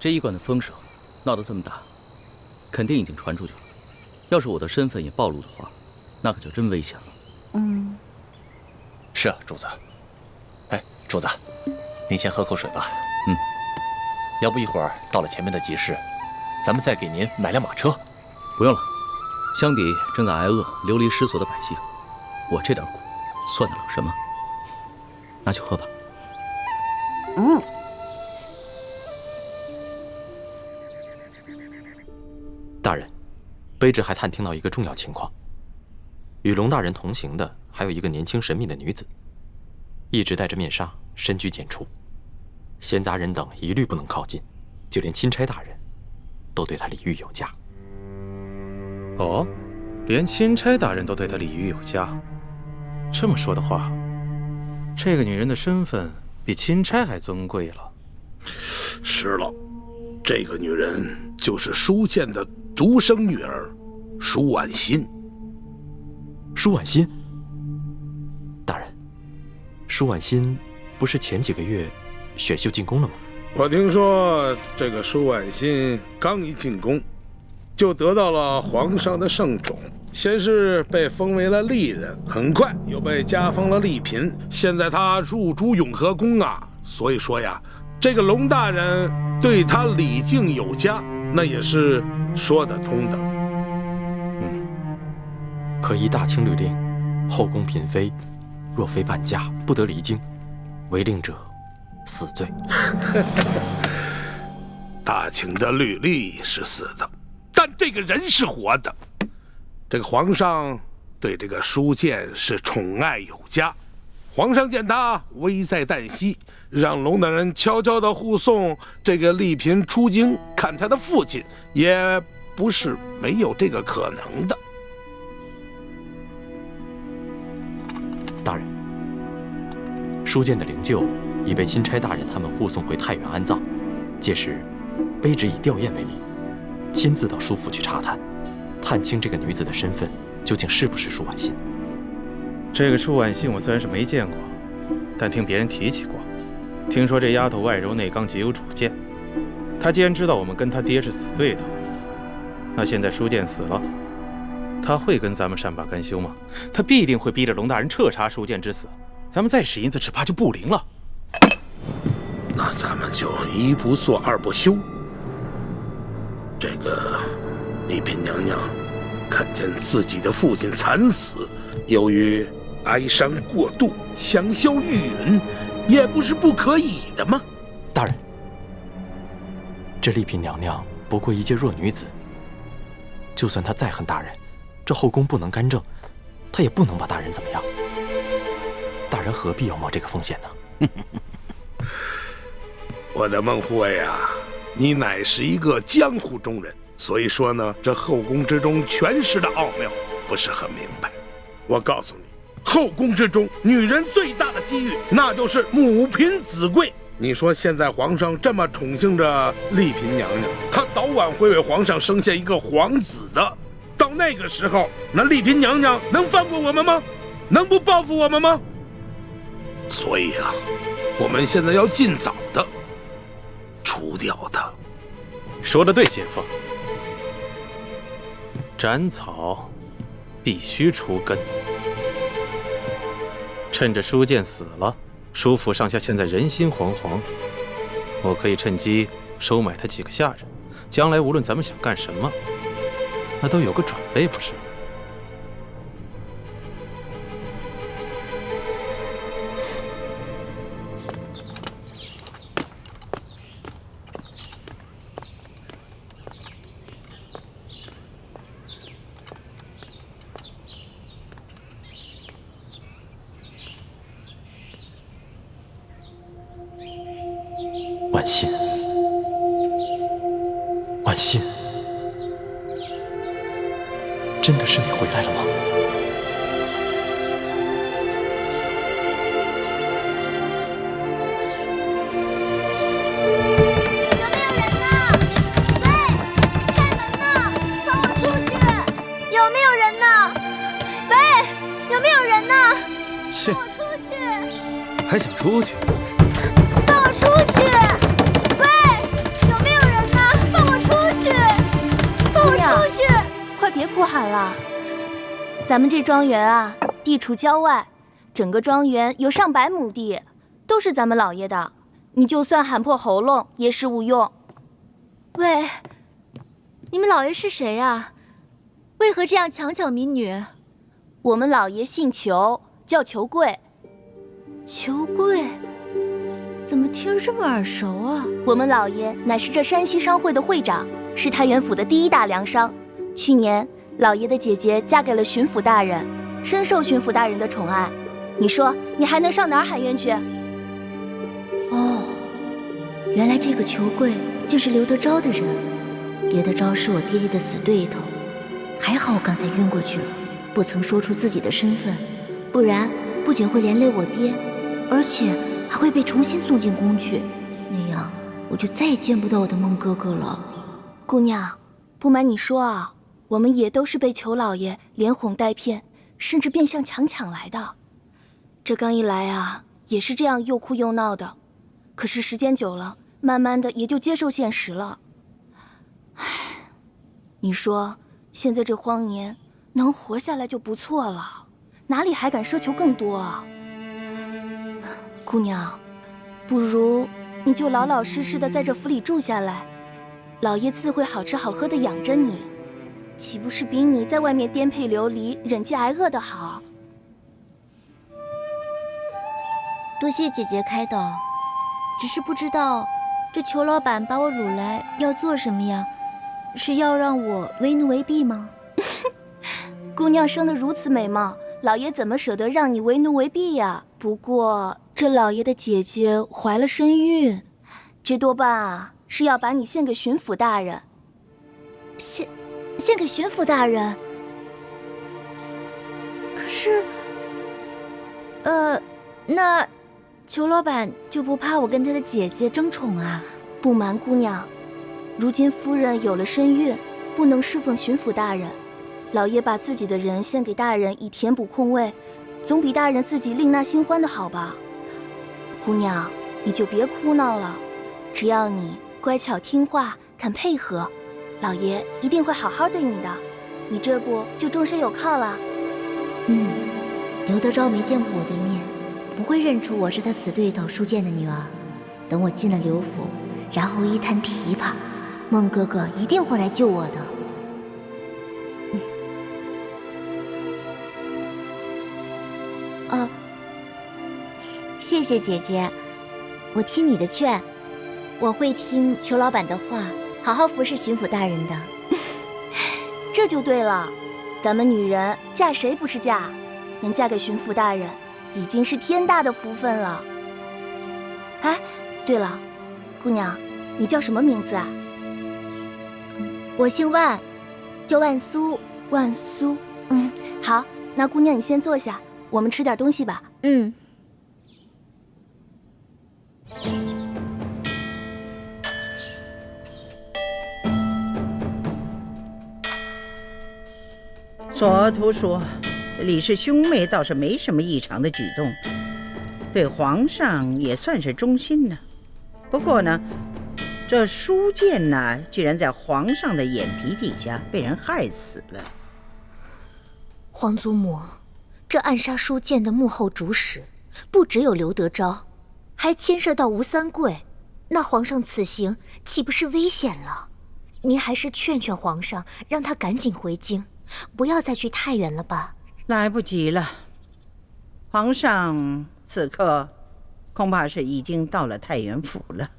这医馆的风声闹得这么大，肯定已经传出去了。要是我的身份也暴露的话，那可就真危险了。是啊，主子。哎，主子，您先喝口水吧。要不一会儿到了前面的集市，咱们再给您买辆马车。不用了，相比正在挨饿、流离失所的百姓，我这点苦算得了什么？拿去喝吧。大人，卑职还探听到一个重要情况：与龙大人同行的还有一个年轻神秘的女子，一直戴着面纱，深居简出，闲杂人等一律不能靠近，就连钦差大人都对她礼遇有加。哦，连钦差大人都对她礼遇有加。这么说的话，这个女人的身份比钦差还尊贵了。是了，这个女人就是舒建的独生女儿舒婉心。舒婉心，大人，舒婉心不是前几个月选秀进宫了吗？我听说这个舒婉心刚一进宫，就得到了皇上的圣宠，先是被封为了丽人，很快又被加封了丽嫔，现在她入主永和宫啊。所以说呀，这个龙大人对她礼敬有加，那也是说得通的。可依大清律令，后宫嫔妃若非伴驾，不得离京，违令者死罪。大清的律例是死的，但这个人是活的。这个皇上对这个舒建是宠爱有加，皇上见他危在旦夕，让龙大人悄悄地护送这个丽嫔出京看他的父亲，也不是没有这个可能的。大人，舒建的灵柩已被钦差大人他们护送回太原安葬，届时卑职以吊唁为名，亲自到舒府去查探，探清这个女子的身份究竟是不是舒婉心。这个舒婉心我虽然是没见过，但听别人提起过。听说这丫头外柔内刚，极有主见。她既然知道我们跟她爹是死对头，那现在舒建死了，她会跟咱们善罢甘休吗？她必定会逼着龙大人彻查舒建之死，咱们再使银子只怕就不灵了。那咱们就一不做二不休。这个丽嫔娘娘看见自己的父亲惨死，由于哀伤过度，香消玉殒，也不是不可以的嘛。大人，这丽嫔娘娘不过一介弱女子，就算她再恨大人，这后宫不能干政，她也不能把大人怎么样。大人何必要冒这个风险呢？我的孟护卫啊，你乃是一个江湖中人，所以说呢，这后宫之中权势的奥妙不是很明白。我告诉你，后宫之中女人最大的机遇，那就是母凭子贵。你说现在皇上这么宠幸着丽嫔娘娘，她早晚会为皇上生下一个皇子的。到那个时候，那丽嫔娘娘能放过我们吗？能不报复我们吗？所以啊，我们现在要尽早的除掉她。说得对，姐夫。斩草必须除根。趁着舒建死了，舒府上下现在人心惶惶，我可以趁机收买他几个下人，将来无论咱们想干什么，那都有个准备，不是？婉心，婉心，真的是你回来了吗？有没有人呢？喂，有没有人呢？切，放我出去！还想出去？放我出去！喂，有没有人？哭喊了。咱们这庄园啊，地处郊外，整个庄园有上百亩地，都是咱们老爷的。你就算喊破喉咙也是无用。喂，你们老爷是谁啊？为何这样强抢民女？我们老爷姓裘，叫裘贵。裘贵？怎么听着这么耳熟啊？我们老爷乃是这山西商会的会长，是太原府的第一大粮商。去年，老爷的姐姐嫁给了巡抚大人，深受巡抚大人的宠爱。你说，你还能上哪儿喊冤去？哦，原来这个裘贵就是刘德昭的人。刘德昭是我爹爹的死对头，还好我刚才晕过去了，不曾说出自己的身份，不然不仅会连累我爹，而且还会被重新送进宫去，那样我就再也见不到我的孟哥哥了。姑娘，不瞒你说啊，我们也都是被裘老爷连哄带骗，甚至变相强抢来的。这刚一来啊，也是这样又哭又闹的。可是时间久了，慢慢的也就接受现实了。唉，你说现在这荒年，能活下来就不错了，哪里还敢奢求更多啊？姑娘，不如你就老老实实的在这府里住下来，老爷自会好吃好喝的养着你，岂不是比你在外面颠沛流离、忍饥挨饿的好？多谢姐姐开导，只是不知道这裘老板把我掳来要做什么呀？是要让我为奴为婢吗？姑娘生得如此美貌，老爷怎么舍得让你为奴为婢呀？不过这老爷的姐姐怀了身孕，这多半啊是要把你献给巡抚大人。献给巡抚大人？可是，那裘老板就不怕我跟他的姐姐争宠啊？不瞒姑娘，如今夫人有了身孕，不能侍奉巡抚大人，老爷把自己的人献给大人以填补空位，总比大人自己另纳新欢的好吧？姑娘，你就别哭闹了，只要你乖巧听话，肯配合，老爷一定会好好对你的，你这不就终身有靠了？刘德昭没见过我的面，不会认出我是他死对头舒建的女儿。等我进了刘府，然后一弹琵琶，孟哥哥一定会来救我的。谢谢姐姐，我听你的劝，我会听裘老板的话，好好服侍巡抚大人的。这就对了，咱们女人嫁谁不是嫁？能嫁给巡抚大人，已经是天大的福分了。哎，对了，姑娘，你叫什么名字啊？我姓万，叫万苏。万苏，好，那姑娘你先坐下，我们吃点东西吧。左图说，李氏兄妹倒是没什么异常的举动，对皇上也算是忠心呢。不过呢，这舒建呢，居然在皇上的眼皮底下被人害死了。皇祖母，这暗杀舒建的幕后主使，不只有刘德昭，还牵涉到吴三桂，那皇上此行岂不是危险了？您还是劝劝皇上，让他赶紧回京，不要再去太原了吧。来不及了，皇上此刻恐怕是已经到了太原府了。